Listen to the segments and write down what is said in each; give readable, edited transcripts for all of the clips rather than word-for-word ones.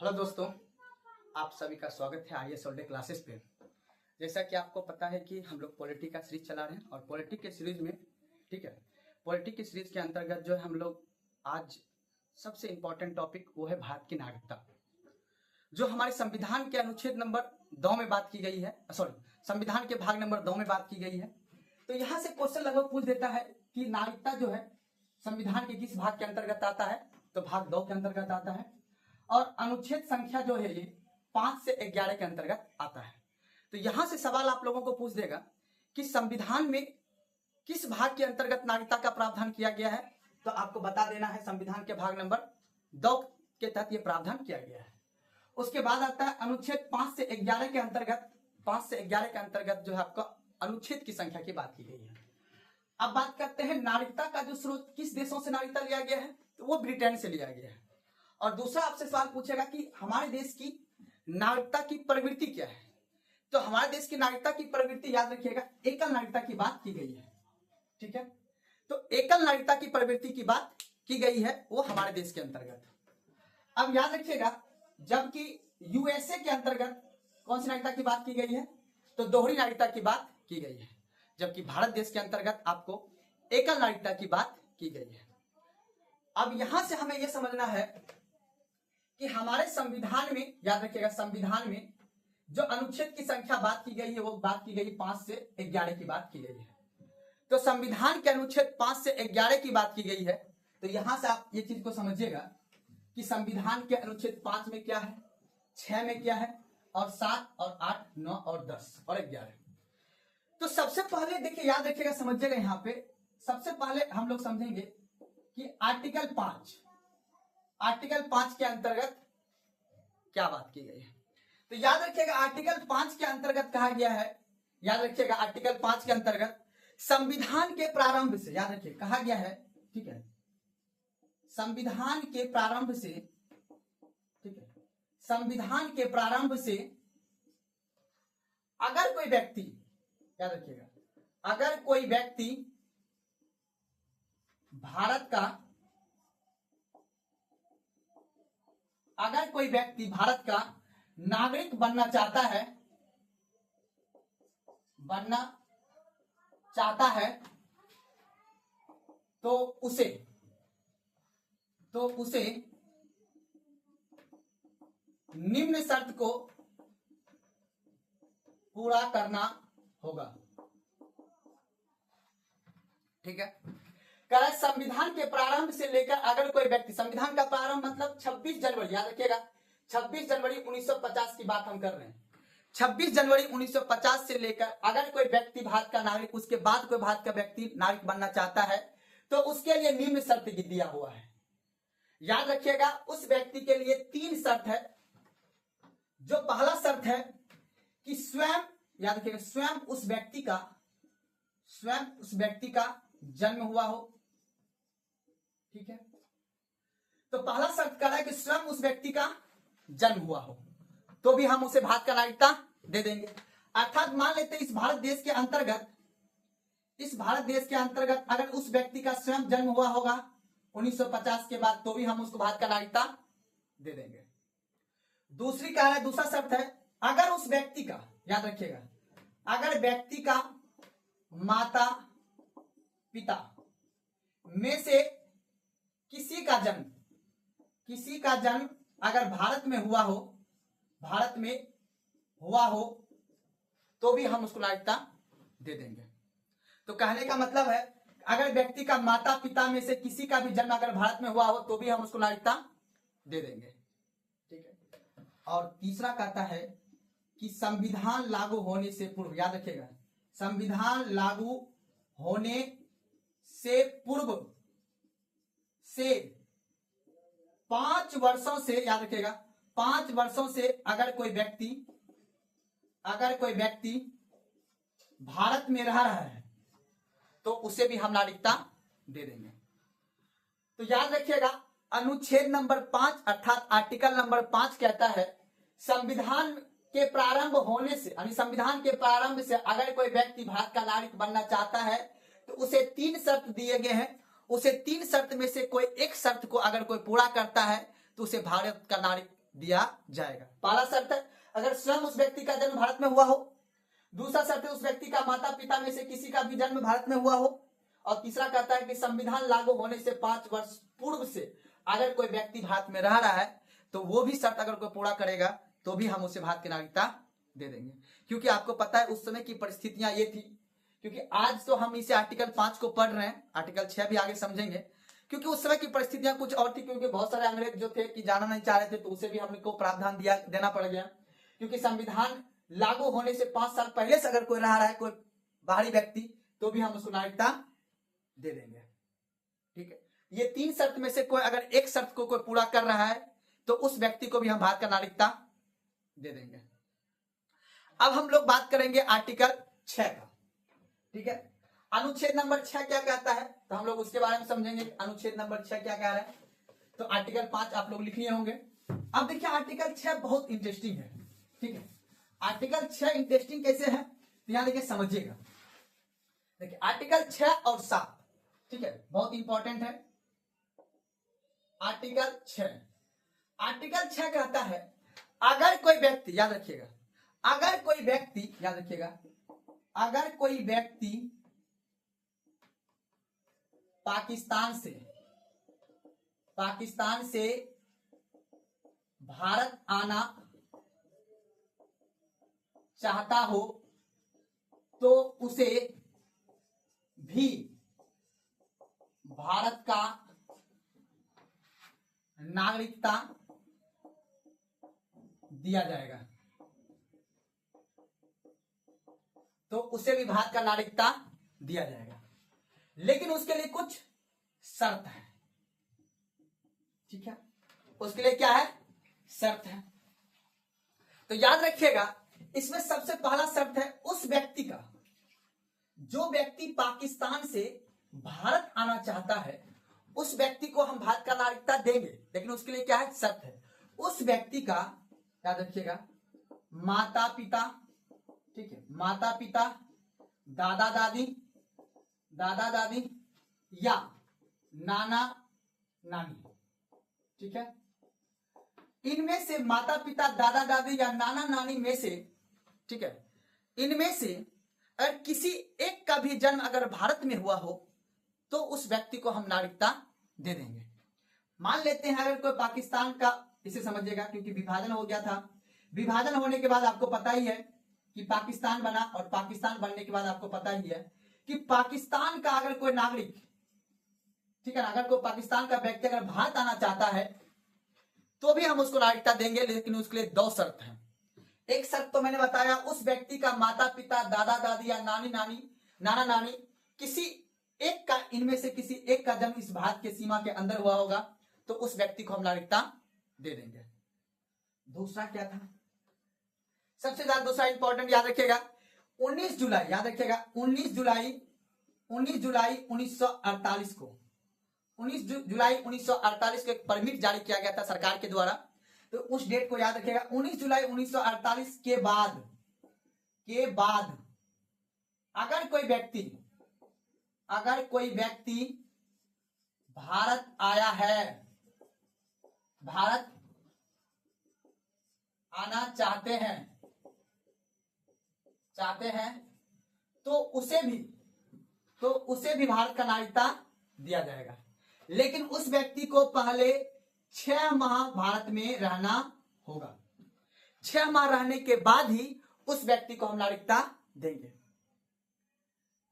Hello दोस्तों, आप सभी का स्वागत है आईएएस ऑल डे क्लासेस पे। जैसा कि आपको पता है कि हम लोग पॉलिटिक का सीरीज चला रहे हैं और पॉलिटिक के सीरीज में पॉलिटिक की सीरीज के अंतर्गत जो है हम लोग आज सबसे इम्पोर्टेंट टॉपिक वो है भारत की नागरिकता, जो हमारे संविधान के अनुच्छेद नंबर 2 में बात की गई है। संविधान के भाग नंबर 2 में बात की गई है। तो यहाँ से क्वेश्चन लगभग पूछ देता है कि नागरिकता जो है संविधान के किस भाग के अंतर्गत आता है, तो भाग 2 के अंतर्गत आता है और अनुच्छेद संख्या जो है ये 5 से 11 के अंतर्गत आता है। तो यहां से सवाल आप लोगों को पूछ देगा कि संविधान में किस भाग के अंतर्गत नागरिकता का प्रावधान किया गया है, तो आपको बता देना है संविधान के भाग नंबर 2 के तहत ये प्रावधान किया गया है। उसके बाद आता है अनुच्छेद 5 से 11 के अंतर्गत जो है आपका अनुच्छेद की संख्या की बात की गई है। अब बात करते हैं नागरिकता का जो स्रोत, किस देशों से नागरिकता लिया गया है, तो वो ब्रिटेन से लिया गया है। और दूसरा आपसे सवाल पूछेगा कि हमारे देश की नागरिकता की प्रवृत्ति क्या है, तो हमारे देश की नागरिकता की प्रवृत्ति याद रखिएगा एकल नागरिकता की बात की गई है। ठीक है, तो एकल नागरिकता की प्रवृत्ति की बात की गई है वो हमारे देश के अंतर्गत। अब याद रखिएगा जबकि यूएसए के अंतर्गत कौन सी नागरिकता की बात की गई है, तो दोहरी नागरिकता की बात की गई है, जबकि भारत देश के अंतर्गत आपको एकल नागरिकता की बात की गई है। अब यहां से हमें यह समझना है कि हमारे संविधान में, याद रखिएगा संविधान में जो अनुच्छेद की संख्या बात की गई है वो बात की गई 5 से 11 की बात की गई है। तो संविधान के अनुच्छेद 5 से 11 की बात की गई है, तो यहां से आप ये चीज को समझिएगा कि संविधान के अनुच्छेद 5 में क्या है, 6 में क्या है, और 7 और 8, 9 और 10 और 11। तो सबसे पहले देखिए, याद रखिएगा, समझिएगा, यहाँ पे सबसे पहले हम लोग समझेंगे कि आर्टिकल 5 के अंतर्गत क्या बात की गई है। तो याद रखिएगा आर्टिकल 5 के अंतर्गत कहा गया है, याद रखिएगा आर्टिकल 5 के अंतर्गत संविधान के प्रारंभ से, याद रखिए कहा गया है, ठीक है, संविधान के प्रारंभ से, ठीक है, संविधान के प्रारंभ से अगर कोई व्यक्ति, याद रखिएगा, अगर कोई व्यक्ति भारत का नागरिक बनना चाहता है तो उसे निम्न शर्त को पूरा करना होगा। ठीक है, संविधान के प्रारंभ से लेकर अगर कोई व्यक्ति, संविधान का प्रारंभ मतलब 26 जनवरी, याद रखिएगा 26 जनवरी 1950 की बात हम कर रहे हैं। 26 जनवरी 1950 से लेकर अगर कोई व्यक्ति भारत का नागरिक, उसके बाद कोई भारत का व्यक्ति नागरिक बनना चाहता है तो उसके लिए निम्न शर्त दिया हुआ है। याद रखिएगा उस व्यक्ति के लिए 3 शर्त है। जो पहला शर्त है कि स्वयं, याद रखिएगा, स्वयं उस व्यक्ति का जन्म हुआ हो। ठीक है, तो पहला शर्त कह रहा है कि स्वयं उस व्यक्ति का जन्म हुआ हो तो भी हम उसे भारत का नागरिकता दे देंगे। अर्थात मान लेते हैं इस भारत देश के अंतर्गत अगर उस व्यक्ति का स्वयं जन्म हुआ होगा 1950 के बाद, तो भी हम उसको भारत का नागरिकता दे देंगे। दूसरा शर्त है अगर उस व्यक्ति का, याद रखिएगा, अगर व्यक्ति का माता पिता में से किसी का जन्म अगर भारत में हुआ हो तो भी हम उसको नागरिकता दे देंगे। तो कहने का मतलब है अगर व्यक्ति का माता पिता में से किसी का भी जन्म अगर भारत में हुआ हो तो भी हम उसको नागरिकता दे देंगे। ठीक है, और तीसरा कहता है कि संविधान लागू होने से पूर्व, याद रखिएगा, संविधान लागू होने से पूर्व से 5 वर्षों से, याद रखिएगा 5 वर्षों से अगर कोई व्यक्ति भारत में रह रहा है तो उसे भी हम नागरिकता दे देंगे। तो याद रखिएगा अनुच्छेद नंबर 5 अर्थात आर्टिकल नंबर 5 कहता है संविधान के प्रारंभ होने से, यानी संविधान के प्रारंभ से अगर कोई व्यक्ति भारत का नागरिक बनना चाहता है तो उसे 3 शर्त दिए गए हैं। उसे 3 शर्त में से कोई एक शर्त को अगर कोई पूरा करता है तो उसे भारत का नागरिक दिया जाएगा। पहला शर्त है अगर स्वयं उस व्यक्ति का जन्म भारत में हुआ हो। दूसरा शर्त है उस व्यक्ति का माता पिता में से किसी का भी जन्म भारत में हुआ हो। और तीसरा कहता है कि संविधान लागू होने से 5 वर्ष पूर्व से अगर कोई व्यक्ति भारत में रह रहा है तो वो भी शर्त अगर कोई पूरा करेगा तो भी हम उसे भारत की नागरिकता दे देंगे। क्योंकि आपको पता है उस समय की परिस्थितियां ये थी, क्योंकि आज तो हम इसे आर्टिकल 5 को पढ़ रहे हैं, आर्टिकल 6 भी आगे समझेंगे, क्योंकि उस समय की परिस्थितियां कुछ और थी। क्योंकि बहुत सारे अंग्रेज जो थे कि जाना नहीं चाह रहे थे तो उसे भी हमको प्रावधान देना पड़ गया। क्योंकि संविधान लागू होने से 5 साल पहले से अगर कोई रह रहा है कोई बाहरी व्यक्ति तो भी हम उसको नागरिकता दे देंगे। ठीक है, ये 3 शर्त में से कोई अगर एक शर्त को कोई पूरा कर रहा है तो उस व्यक्ति को भी हम भारत का नागरिकता दे देंगे। अब हम लोग बात करेंगे आर्टिकल 6 का। ठीक है, अनुच्छेद नंबर 6 क्या कहता है तो हम लोग उसके बारे में समझेंगे। अनुच्छेद नंबर 6 क्या कह रहा है, तो आर्टिकल 5 आप लोग लिख लिए होंगे। अब देखिए आर्टिकल 6 बहुत इंटरेस्टिंग है। ठीक है, आर्टिकल 6 इंटरेस्टिंग कैसे है तो यहां देखिए समझिएगा। देखिए आर्टिकल 6 और 7, ठीक है, बहुत इंपॉर्टेंट है। आर्टिकल 6 कहता है अगर कोई व्यक्ति, याद रखिएगा, अगर कोई व्यक्ति, याद रखिएगा, अगर कोई व्यक्ति पाकिस्तान से भारत आना चाहता हो तो उसे भी भारत का नागरिकता दिया जाएगा। तो उसे भी भारत का नागरिकता दिया जाएगा, लेकिन उसके लिए कुछ शर्त है। ठीक है, उसके लिए क्या है, शर्त है। तो याद रखिएगा इसमें सबसे पहला शर्त है उस व्यक्ति का, जो व्यक्ति पाकिस्तान से भारत आना चाहता है उस व्यक्ति को हम भारत का नागरिकता देंगे, लेकिन उसके लिए क्या है, शर्त है उस व्यक्ति का, याद रखिएगा, माता पिता, ठीक है, माता पिता, दादा दादी या नाना नानी। ठीक है, इनमें से माता पिता, दादा दादी या नाना नानी में से, ठीक है, इनमें से अगर किसी एक का भी जन्म अगर भारत में हुआ हो तो उस व्यक्ति को हम नागरिकता दे देंगे। मान लेते हैं अगर कोई पाकिस्तान का, इसे समझिएगा क्योंकि विभाजन हो गया था, विभाजन होने के बाद आपको पता ही है कि पाकिस्तान बना, और पाकिस्तान बनने के बाद आपको पता ही है कि पाकिस्तान का अगर कोई नागरिक, ठीक है ना, अगर कोई पाकिस्तान का व्यक्ति अगर भारत आना चाहता है तो भी हम उसको नागरिकता देंगे, लेकिन उसके लिए 2 शर्त हैं। एक शर्त तो मैंने बताया, उस व्यक्ति का माता पिता, दादा दादी या नाना नानी किसी एक का, इनमें से किसी एक का जन्म इस भारत के सीमा के अंदर हुआ होगा तो उस व्यक्ति को हम नागरिकता दे देंगे। दूसरा क्या था, सबसे ज्यादा दूसरा इंपॉर्टेंट, याद रखिएगा 19 जुलाई, याद रखिएगा 19 जुलाई 1948 को, 19 जुलाई 1948 को एक परमिट जारी किया गया था सरकार के द्वारा। तो उस डेट को याद रखिएगा, 19 जुलाई 1948 के बाद अगर कोई व्यक्ति भारत आया है, भारत आना चाहते हैं तो उसे भी भारत का नागरिकता दिया जाएगा, लेकिन उस व्यक्ति को पहले 6 माह भारत में रहना होगा। 6 माह रहने के बाद ही उस व्यक्ति को हम नागरिकता देंगे।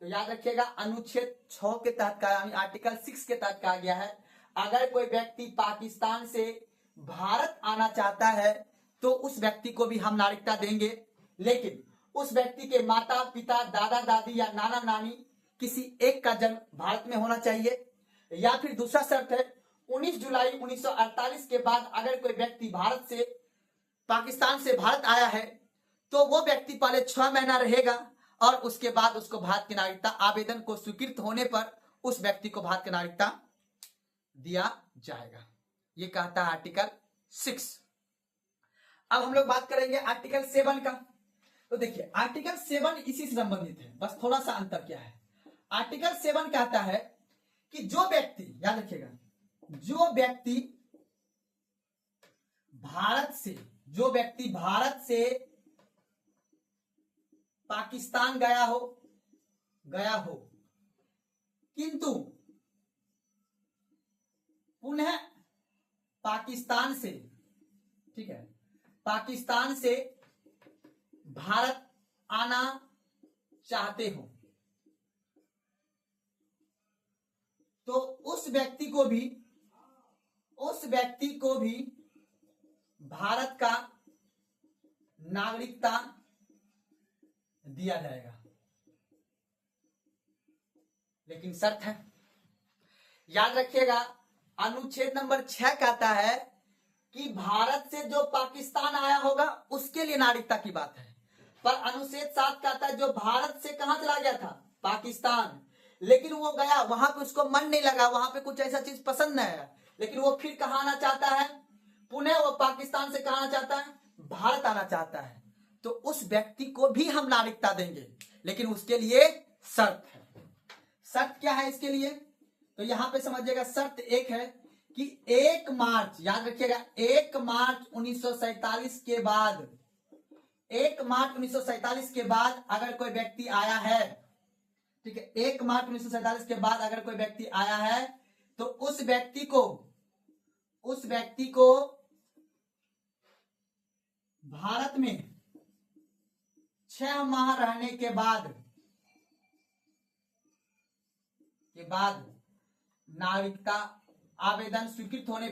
तो याद रखिएगा अनुच्छेद 6 के तहत का, यानी आर्टिकल 6 के तहत कहा गया है अगर कोई व्यक्ति पाकिस्तान से भारत आना चाहता है तो उस व्यक्ति को भी हम नागरिकता देंगे, लेकिन उस व्यक्ति के माता पिता, दादा दादी या नाना नानी किसी एक का जन्म भारत में होना चाहिए। या फिर दूसरा शर्त है 19 जुलाई 1948 के बाद अगर कोई व्यक्ति पाकिस्तान से भारत आया है तो वो व्यक्ति पहले 6 महीना रहेगा और उसके बाद उसको भारत की नागरिकता, आवेदन को स्वीकृत होने पर उस व्यक्ति को भारत की नागरिकता दिया जाएगा। ये कहता है आर्टिकल 6। अब हम लोग बात करेंगे आर्टिकल 7 का। तो देखिए आर्टिकल 7 इसी से संबंधित है, बस थोड़ा सा अंतर क्या है। आर्टिकल 7 कहता है कि जो व्यक्ति, याद रखिएगा, जो व्यक्ति भारत से, जो व्यक्ति भारत से पाकिस्तान गया हो किंतु पुनः पाकिस्तान से, ठीक है, पाकिस्तान से भारत आना चाहते हो, तो उस व्यक्ति को भी भारत का नागरिकता दिया जाएगा। लेकिन शर्त है, याद रखिएगा, अनुच्छेद नंबर 6 कहता है कि भारत से जो पाकिस्तान आया होगा उसके लिए नागरिकता की बात है, पर अनुच्छेद 7 कहता है जो भारत से कहां चला गया था, पाकिस्तान, लेकिन वो गया वहां पे, उसको मन नहीं लगा, वहां पे कुछ ऐसा चीज पसंद नहीं आया, लेकिन वो फिर कहां आना चाहता है, पुनः वो पाकिस्तान से कहां आना चाहता है, भारत आना चाहता है, तो उस व्यक्ति को भी हम नागरिकता देंगे, लेकिन उसके लिए शर्त है। शर्त क्या है इसके लिए, तो यहां पे समझिएगा, शर्त एक है कि 1 मार्च, याद रखिएगा, 1 मार्च 1947 के बाद, 1 मार्च 1947 के बाद अगर कोई व्यक्ति आया है, ठीक है, 1 मार्च 1947 के बाद अगर कोई व्यक्ति आया है, तो उस व्यक्ति को भारत में 6 माह रहने के बाद नागरिकता आवेदन स्वीकृत होने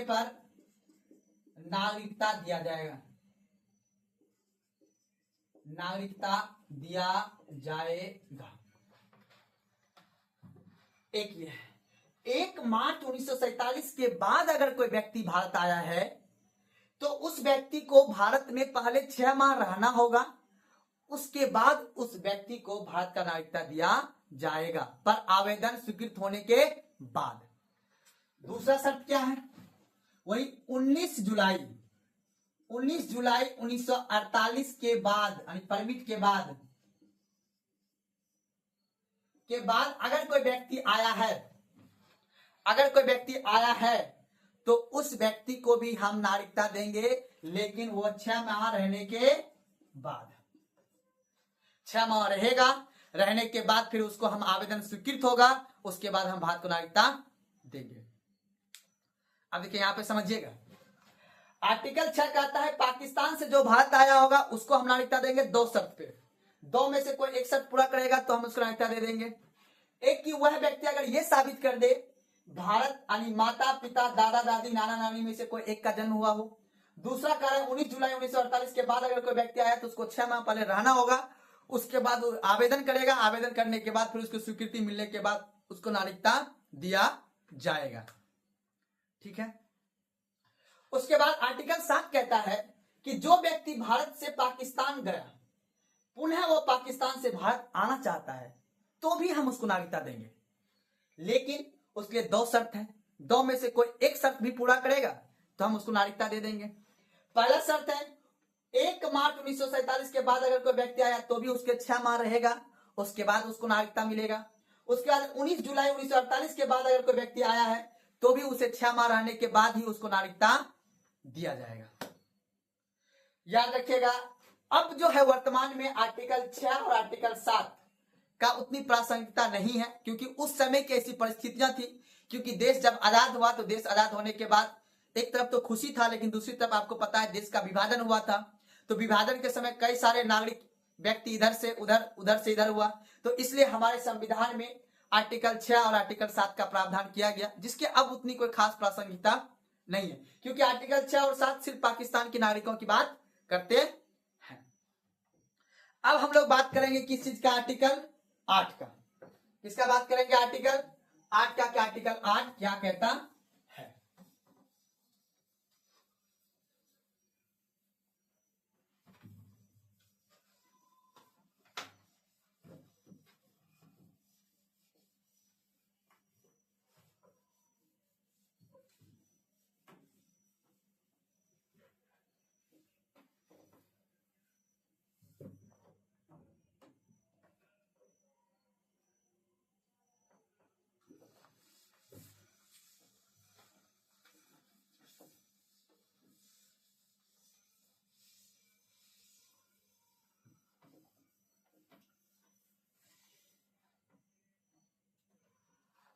पर नागरिकता दिया जाएगा, एक ये है। 1 मार्च 1947 के बाद अगर कोई व्यक्ति भारत आया है तो उस व्यक्ति को भारत में पहले 6 माह रहना होगा, उसके बाद उस व्यक्ति को भारत का नागरिकता दिया जाएगा, पर आवेदन स्वीकृत होने के बाद। दूसरा शर्त क्या है, वही 19 जुलाई 1948 के बाद, यानी परमिट के बाद अगर कोई व्यक्ति आया है तो उस व्यक्ति को भी हम नागरिकता देंगे, लेकिन वो 6 माह रहने के बाद, 6 माह रहेगा, रहने के बाद फिर उसको हम आवेदन स्वीकृत होगा, उसके बाद हम भारत को नागरिकता देंगे। अब देखिए यहां पे समझिएगा, आर्टिकल 6 कहता है पाकिस्तान से जो भारत आया होगा उसको हम नागरिकता देंगे 2 शर्त पे, 2 में से कोई एक शर्त पूरा करेगा तो हम उसको नागरिकता दे देंगे। एक कि वह व्यक्ति अगर यह साबित कर दे भारत यानी माता पिता दादा दादी नाना नानी में से कोई एक का जन्म हुआ हो। दूसरा कारण 19 जुलाई 1948 के बाद अगर कोई व्यक्ति आया तो उसको 6 माह पहले रहना होगा, उसके बाद आवेदन करेगा, आवेदन करने के बाद फिर उसको स्वीकृति मिलने के बाद उसको नागरिकता दिया जाएगा, ठीक है। उसके बाद आर्टिकल 7 कहता है कि जो व्यक्ति भारत से पाकिस्तान गया, पुनः वो पाकिस्तान से भारत आना चाहता है, तो भी हम उसको नागरिकता देंगे, लेकिन उसके लिए 2 शर्त है, 2 में से कोई एक शर्त भी पूरा करेगा तो हम उसको नागरिकता दे देंगे। पहला शर्त है 1 मार्च 1947 के बाद अगर कोई व्यक्ति आया तो भी उसके 6 माह रहेगा, उसके बाद उसको नागरिकता मिलेगा। उसके बाद 19 जुलाई 1948 के बाद अगर कोई व्यक्ति आया है तो भी उसे 6 माह रहने के बाद ही उसको नागरिकता दिया जाएगा। याद रखिएगा, अब जो है वर्तमान में आर्टिकल 6 और आर्टिकल 7 का उतनी प्रासंगिकता नहीं है, क्योंकि उस समय की ऐसी परिस्थितियां थी, क्योंकि देश जब आजाद हुआ तो देश आजाद होने के बाद एक तरफ तो खुशी था, लेकिन दूसरी तरफ आपको पता है देश का विभाजन हुआ था, तो विभाजन के समय कई सारे नागरिक व्यक्ति इधर से उधर, उधर से इधर हुआ, तो इसलिए हमारे संविधान में आर्टिकल 6 और आर्टिकल 7 का प्रावधान किया गया, जिसके अब उतनी कोई खास प्रासंगिकता नहीं है, क्योंकि आर्टिकल 6 और 7 सिर्फ पाकिस्तान के नागरिकों की बात करते हैं। अब हम लोग बात करेंगे किस चीज का, आर्टिकल 8 का। किसका बात करेंगे, आर्टिकल 8 का। क्या आर्टिकल 8 क्या कहता है?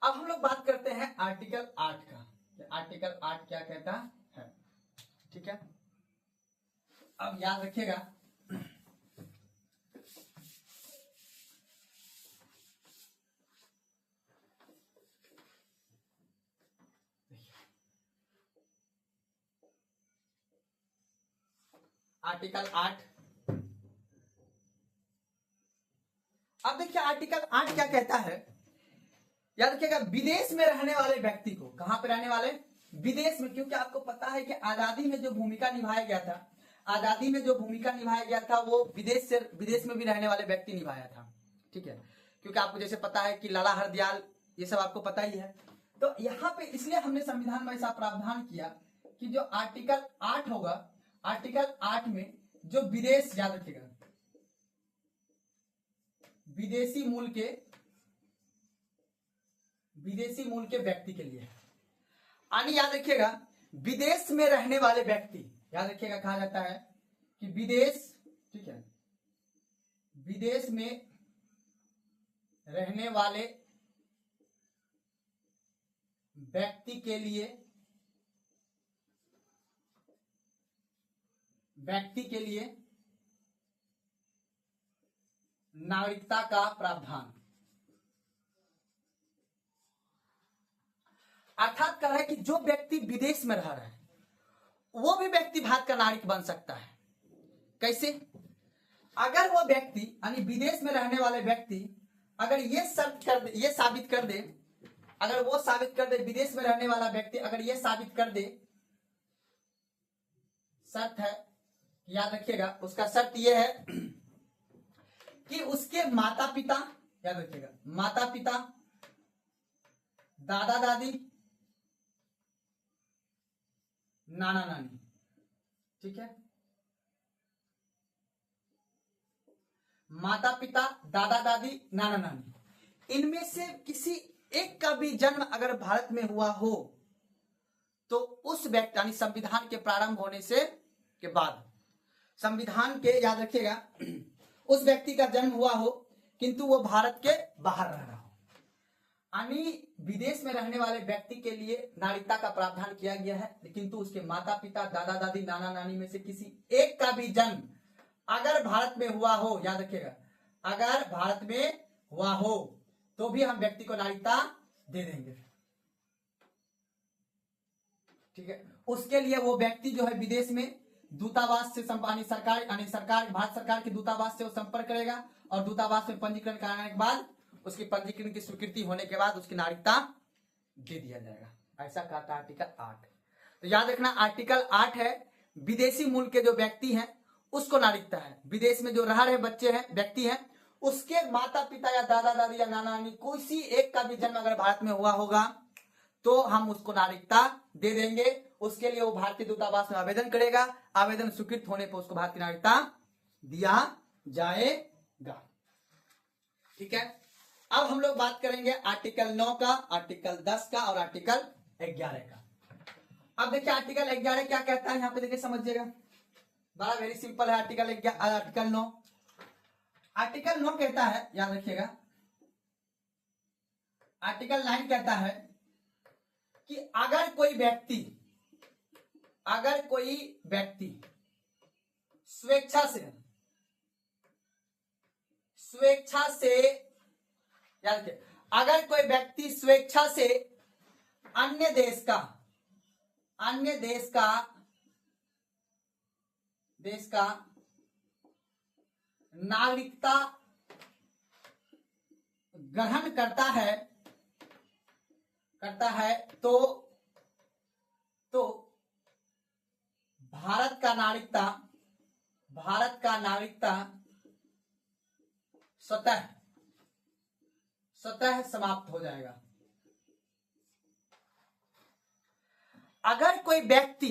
अब हम लोग बात करते हैं आर्टिकल 8 का। आर्टिकल 8 क्या कहता है, ठीक है। अब याद रखिएगा, आर्टिकल 8। अब देखिए आर्टिकल 8 क्या कहता है, याद रखिएगा, विदेश में रहने वाले व्यक्ति को, कहां पे रहने वाले, विदेश में, क्योंकि आपको पता है कि आजादी में जो भूमिका निभाया गया था, आजादी में जो भूमिका निभाया गया था वो विदेश में भी रहने वाले व्यक्ति निभाया था, ठीक है। क्योंकि आपको जैसे पता है कि लाला हरदयाल, ये सब आपको पता ही है। तो यहाँ पे इसलिए हमने संविधान में ऐसा प्रावधान किया कि जो आर्टिकल 8 होगा, आर्टिकल 8 में जो विदेश, याद रखिएगा, विदेशी मूल के व्यक्ति के लिए, यानी याद रखिएगा विदेश में रहने वाले व्यक्ति, याद रखिएगा कहा जाता है कि विदेश, ठीक है, विदेश में रहने वाले व्यक्ति के लिए नागरिकता का प्रावधान, अर्थात कह रहा है कि जो व्यक्ति विदेश में रह रहा है वो भी व्यक्ति भारत का नागरिक बन सकता है। कैसे, अगर वो व्यक्ति यानी विदेश में रहने वाले व्यक्ति अगर ये साबित कर दे, अगर वो साबित कर दे, विदेश में रहने वाला व्यक्ति अगर ये साबित कर दे, शर्त है, याद रखिएगा उसका शर्त ये है कि उसके माता पिता, याद रखिएगा माता पिता, दादा दादी, नाना नानी, ठीक है, माता पिता, दादा दादी, नाना नानी, इनमें से किसी एक का भी जन्म अगर भारत में हुआ हो तो उस व्यक्ति, यानी संविधान के प्रारंभ होने से के बाद, संविधान के, याद रखिएगा, उस व्यक्ति का जन्म हुआ हो किंतु वो भारत के बाहर रह रहा हो, यानी विदेश में रहने वाले व्यक्ति के लिए नागरिकता का प्रावधान किया गया है, किंतु उसके माता पिता, दादा दादी, नाना नानी में से किसी एक का भी जन्म अगर भारत में हुआ हो, याद रखिएगा अगर भारत में हुआ हो तो भी हम व्यक्ति को नागरिकता दे देंगे, ठीक है। उसके लिए वो व्यक्ति जो है विदेश में दूतावास से भारत सरकार के दूतावास से वो संपर्क करेगा और दूतावास में पंजीकरण कराने के बाद उसकी पंजीकरण की स्वीकृति होने के बाद उसकी नागरिकता दे दिया जाएगा। ऐसा कहता है आर्टिकल 8। तो याद रखना आर्टिकल 8 है विदेशी मूल के जो व्यक्ति हैं उसको नागरिकता है, विदेश में जो रह रहे बच्चे हैं, व्यक्ति हैं, उसके माता पिता या दादा दादी या नाना नानी किसी एक का भी जन्म अगर भारत में हुआ होगा तो हम उसको नागरिकता दे देंगे। उसके लिए वो भारतीय दूतावास में आवेदन करेगा, आवेदन स्वीकृत होने पर उसको भारतीय नागरिकता दिया जाएगा, ठीक है। अब हम लोग बात करेंगे आर्टिकल 9 का, आर्टिकल 10 का और आर्टिकल 11 का। अब देखिए आर्टिकल 11 क्या कहता है, यहां पे देखिए समझिएगा, बड़ा वेरी सिंपल है। आर्टिकल 9, आर्टिकल 9 कहता है, याद रखिएगा, आर्टिकल 9 कहता है कि अगर कोई व्यक्ति स्वेच्छा से याद रखिए, अगर कोई व्यक्ति स्वेच्छा से अन्य देश का नागरिकता ग्रहण करता तो भारत का नागरिकता स्वतः समाप्त हो जाएगा। अगर कोई व्यक्ति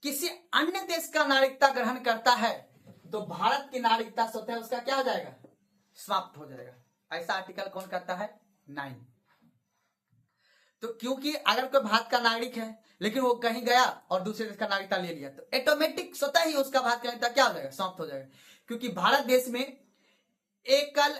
किसी अन्य देश का नागरिकता ग्रहण करता है तो भारत की नागरिकता स्वतः उसका क्या हो जाएगा, समाप्त हो जाएगा। ऐसा आर्टिकल कौन कहता है, 9। तो क्योंकि अगर कोई भारत का नागरिक है लेकिन वो कहीं गया और दूसरे देश का नागरिकता ले लिया तो ऑटोमेटिक स्वतः ही उसका भारत का नागरिकता क्या हो जाएगा, समाप्त हो जाएगा। क्योंकि भारत देश में एकल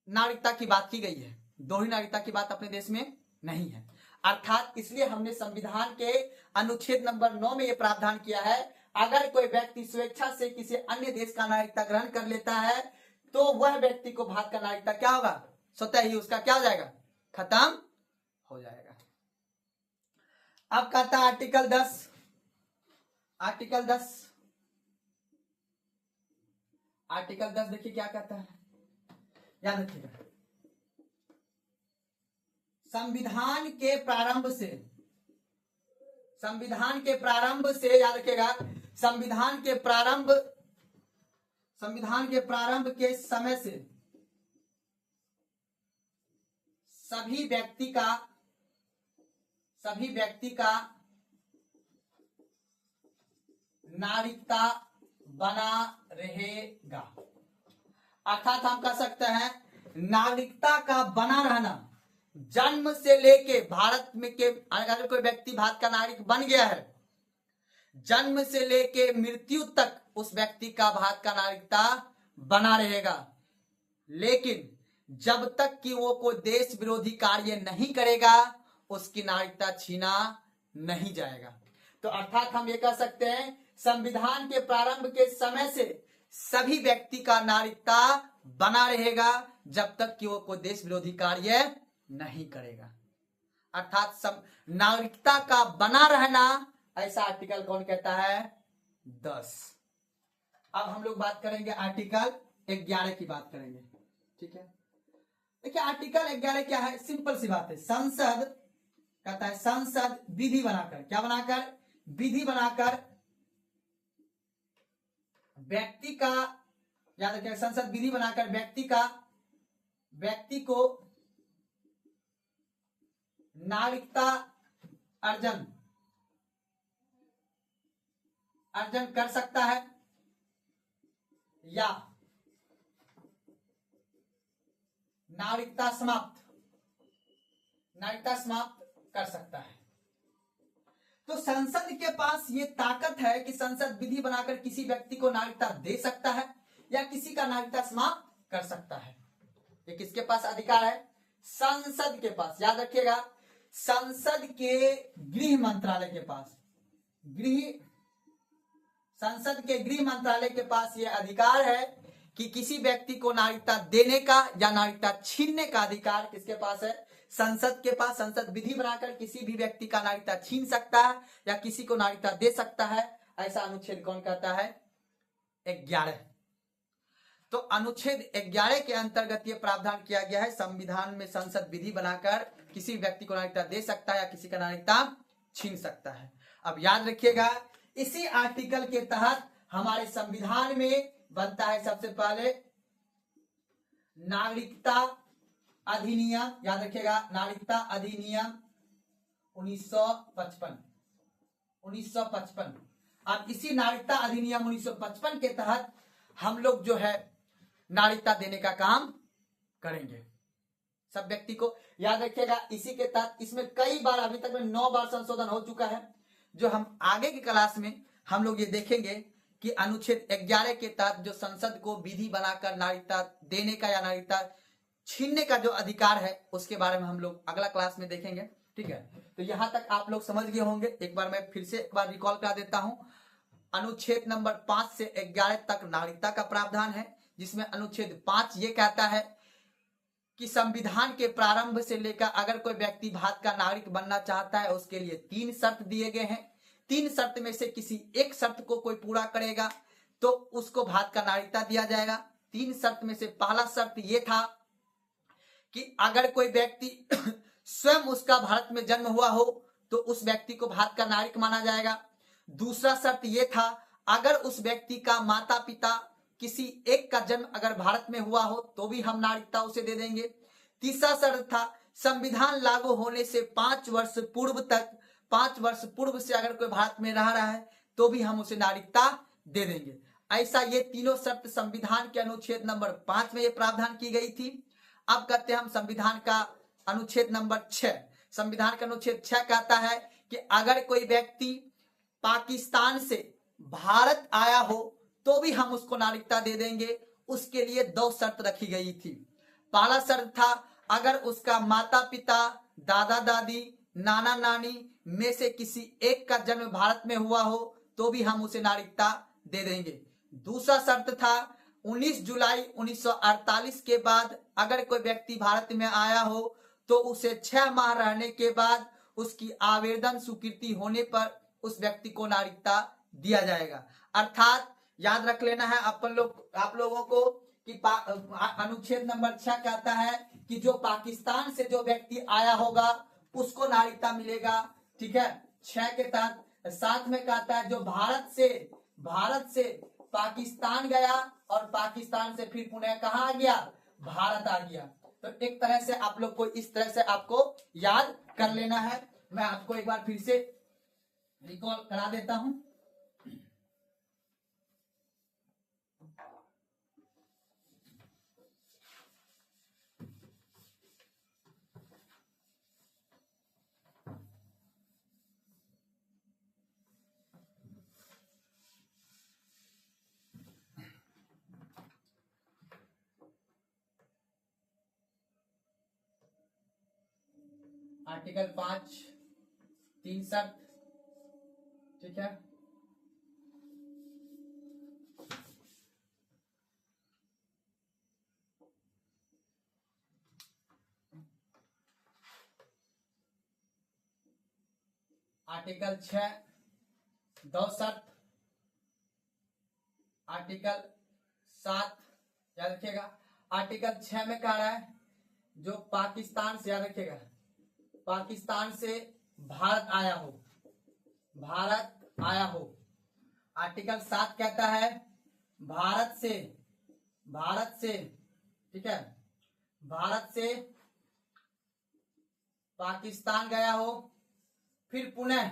नागरिकता की बात की गई है, दोहरी नागरिकता की बात अपने देश में नहीं है। अर्थात इसलिए हमने संविधान के अनुच्छेद नंबर 9 में यह प्रावधान किया है, अगर कोई व्यक्ति स्वेच्छा से किसी अन्य देश का नागरिकता ग्रहण कर लेता है तो वह व्यक्ति को भारत का नागरिकता क्या होगा, स्वतः ही उसका क्या हो जाएगा, खत्म हो जाएगा। अब कहता है आर्टिकल 10, आर्टिकल 10 देखिए क्या कहता है, याद रखिएगा। संविधान के प्रारंभ से याद रखिएगा, संविधान के प्रारंभ के समय से सभी व्यक्ति का नागरिकता बना रहेगा। अर्थात हम कह सकते हैं नागरिकता का बना रहना, जन्म से लेके भारत में के अगर कोई व्यक्ति भारत का नागरिक बन गया है, जन्म से लेके मृत्यु तक उस व्यक्ति का भारत का नागरिकता बना रहेगा। लेकिन जब तक कि वो कोई देश विरोधी कार्य नहीं करेगा उसकी नागरिकता छीना नहीं जाएगा। तो अर्थात हम ये कह सकते हैं संविधान के प्रारंभ के समय से सभी व्यक्ति का नागरिकता बना रहेगा जब तक कि वो कोई देश विरोधी कार्य नहीं करेगा। अर्थात नागरिकता का बना रहना, ऐसा आर्टिकल कौन कहता है, 10। अब हम लोग बात करेंगे आर्टिकल 11 की बात करेंगे, ठीक है। देखिए आर्टिकल 11 क्या है, सिंपल सी बात है। संसद कहता है संसद विधि बनाकर, क्या बनाकर, विधि बनाकर व्यक्ति का, याद रखिए संसद विधि बनाकर व्यक्ति को नागरिकता अर्जन कर सकता है या नागरिकता समाप्त कर सकता है। तो संसद के पास ये ताकत है कि संसद विधि बनाकर किसी व्यक्ति को नागरिकता दे सकता है या किसी का नागरिकता समाप्त कर सकता है। ये किसके पास अधिकार है, संसद के पास। याद रखिएगा संसद के गृह मंत्रालय के पास, संसद के गृह मंत्रालय के पास यह अधिकार है कि किसी व्यक्ति को नागरिकता देने का या नागरिकता छीनने का अधिकार किसके पास है, संसद के पास। संसद विधि बनाकर किसी भी व्यक्ति का नागरिकता छीन सकता है या किसी को नागरिकता दे सकता है। ऐसा अनुच्छेद कौन कहता है, 11। तो अनुच्छेद 11 के अंतर्गत यह प्रावधान किया गया है संविधान में संसद विधि बनाकर किसी व्यक्ति को नागरिकता दे सकता है या किसी का नागरिकता छीन सकता है। अब याद रखिएगा इसी आर्टिकल के तहत हमारे संविधान में बनता है सबसे पहले नागरिकता अधिनियम। याद रखिएगा नागरिकता अधिनियम 1955। अब इसी नागरिकता अधिनियम 1955 के तहत हम लोग जो है नागरिकता देने का काम करेंगे सब व्यक्ति को। याद रखिएगा इसी के तहत इसमें कई बार, अभी तक में 9 बार संशोधन हो चुका है। जो हम आगे की क्लास में हम लोग ये देखेंगे कि अनुच्छेद 11 के तहत जो संसद को विधि बनाकर नागरिकता देने का या नागरिकता छीनने का जो अधिकार है उसके बारे में हम लोग अगला क्लास में देखेंगे, ठीक है। तो यहां तक आप लोग समझ गए होंगे। एक बार मैं फिर से एक बार रिकॉल करा देता हूं। अनुच्छेद नंबर 5 से 11 तक नागरिकता का प्रावधान है, जिसमें अनुच्छेद 5 ये कहता है कि संविधान के प्रारंभ से लेकर अगर कोई व्यक्ति भारत का नागरिक बनना चाहता है उसके लिए 3 शर्त दिए गए हैं। 3 शर्त में से किसी एक शर्त को कोई पूरा करेगा तो उसको भारत का नागरिकता दिया जाएगा। 3 शर्त में से पहला शर्त यह था कि अगर कोई व्यक्ति स्वयं उसका भारत में जन्म हुआ हो तो उस व्यक्ति को भारत का नागरिक माना जाएगा। दूसरा शर्त यह था अगर उस व्यक्ति का माता पिता किसी एक का जन्म अगर भारत में हुआ हो तो भी हम नागरिकता उसे दे देंगे। तीसरा शर्त था संविधान लागू होने से 5 वर्ष पूर्व से अगर कोई भारत में रह रहा है तो भी हम उसे नागरिकता दे देंगे। ऐसा ये तीनों शर्त संविधान के अनुच्छेद नंबर 5 में ये प्रावधान की गई थी। अब कहते हैं हम संविधान का अनुच्छेद नंबर 6। संविधान का अनुच्छेद 6 कहता है कि अगर कोई व्यक्ति पाकिस्तान से भारत आया हो तो भी हम उसको नागरिकता दे देंगे। उसके लिए 2 शर्त रखी गई थी। पहला शर्त था अगर उसका माता पिता, दादा दादी, नाना नानी में से किसी एक का जन्म भारत में हुआ हो तो भी हम उसे नागरिकता दे देंगे। दूसरा शर्त था 19 जुलाई 1948 के बाद अगर कोई व्यक्ति भारत में आया हो तो उसे 6 माह रहने के बाद उसकी आवेदन स्वीकृति होने पर उस व्यक्ति को नागरिकता दिया जाएगा। अर्थात याद रख लेना है आप लोगों को कि अनुच्छेद नंबर 6 कहता है कि जो पाकिस्तान से जो व्यक्ति आया होगा उसको नागरिकता मिलेगा। ठीक है, 6 के तहत। 7 में कहता है जो भारत से पाकिस्तान गया और पाकिस्तान से फिर पुनः कहाँ आ गया, भारत आ गया। तो एक तरह से आप लोग को इस तरह से आपको याद कर लेना है। मैं आपको एक बार फिर से रिकॉल करा देता हूं। आर्टिकल 5 3 शर्त। ठीक है, आर्टिकल 6 2 शर्त। आर्टिकल 7 याद रखिएगा। आर्टिकल 6 में कह रहा है जो पाकिस्तान से, याद रखिएगा, पाकिस्तान से भारत आया हो। आर्टिकल 7 कहता है भारत से, ठीक है, भारत से पाकिस्तान गया हो फिर पुनः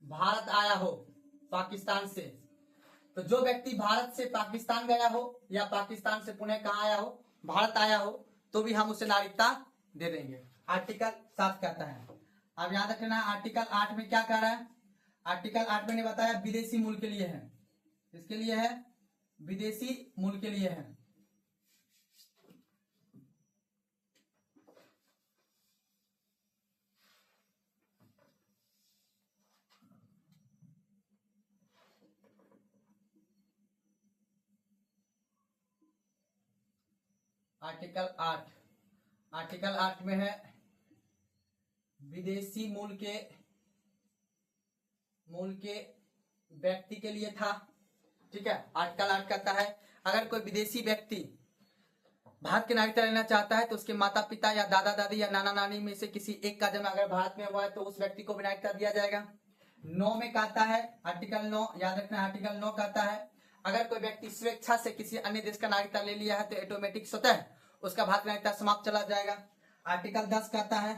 भारत आया हो पाकिस्तान से। तो जो व्यक्ति भारत से पाकिस्तान गया हो या पाकिस्तान से पुनः कहाँ आया हो, भारत आया हो, तो भी हम उसे नागरिकता दे देंगे। आर्टिकल 7 कहता है। अब याद रखना आर्टिकल 8 में क्या कह रहा है। आर्टिकल 8 में ने बताया विदेशी मूल के लिए है। किसके लिए है, विदेशी मूल के लिए है। आर्टिकल 8 में है विदेशी मूल के व्यक्ति के लिए था। ठीक है, आर्टिकल 8 कहता है अगर कोई विदेशी व्यक्ति भारत की नागरिकता लेना चाहता है तो उसके माता पिता या दादा दादी या नाना नानी में से किसी एक का जन्म अगर भारत में हुआ है तो उस व्यक्ति को भी नागरिकता दिया जाएगा। 9 में कहता है, आर्टिकल 9 याद रखना, आर्टिकल 9 कहता है अगर कोई व्यक्ति स्वेच्छा से किसी अन्य देश का नागरिकता ले लिया है तो ऑटोमेटिक स्वतः उसका भारत का नागरिकता समाप्त चला जाएगा। आर्टिकल 10 कहता है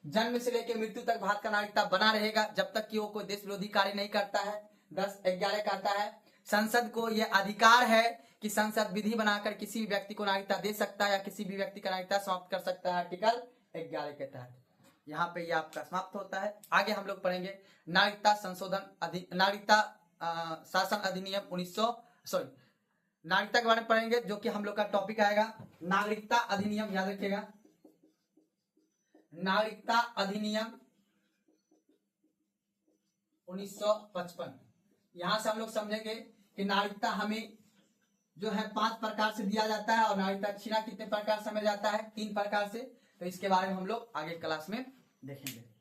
जन्म से लेकर मृत्यु तक भारत का नागरिकता बना रहेगा जब तक कि वो कोई देश विरोधी कार्य नहीं करता है। 10-11 कहता है संसद को यह अधिकार है कि संसद विधि बनाकर किसी भी व्यक्ति को नागरिकता दे सकता है या किसी भी व्यक्ति का नागरिकता समाप्त कर सकता है। आर्टिकल 11 के तहत यहाँ पे ये आपका समाप्त होता है। आगे हम लोग पढ़ेंगे नागरिकता शासन अधिनियम नागरिकता के बारे में पढ़ेंगे, जो कि हम लोग का टॉपिक आएगा नागरिकता अधिनियम। याद रखिएगा, नागरिकता अधिनियम 1955। यहां से हम लोग समझेंगे कि नागरिकता हमें जो है 5 प्रकार से दिया जाता है और नागरिकता छीना कितने प्रकार से हमें जाता है, 3 प्रकार से। तो इसके बारे में हम लोग आगे क्लास में देखेंगे।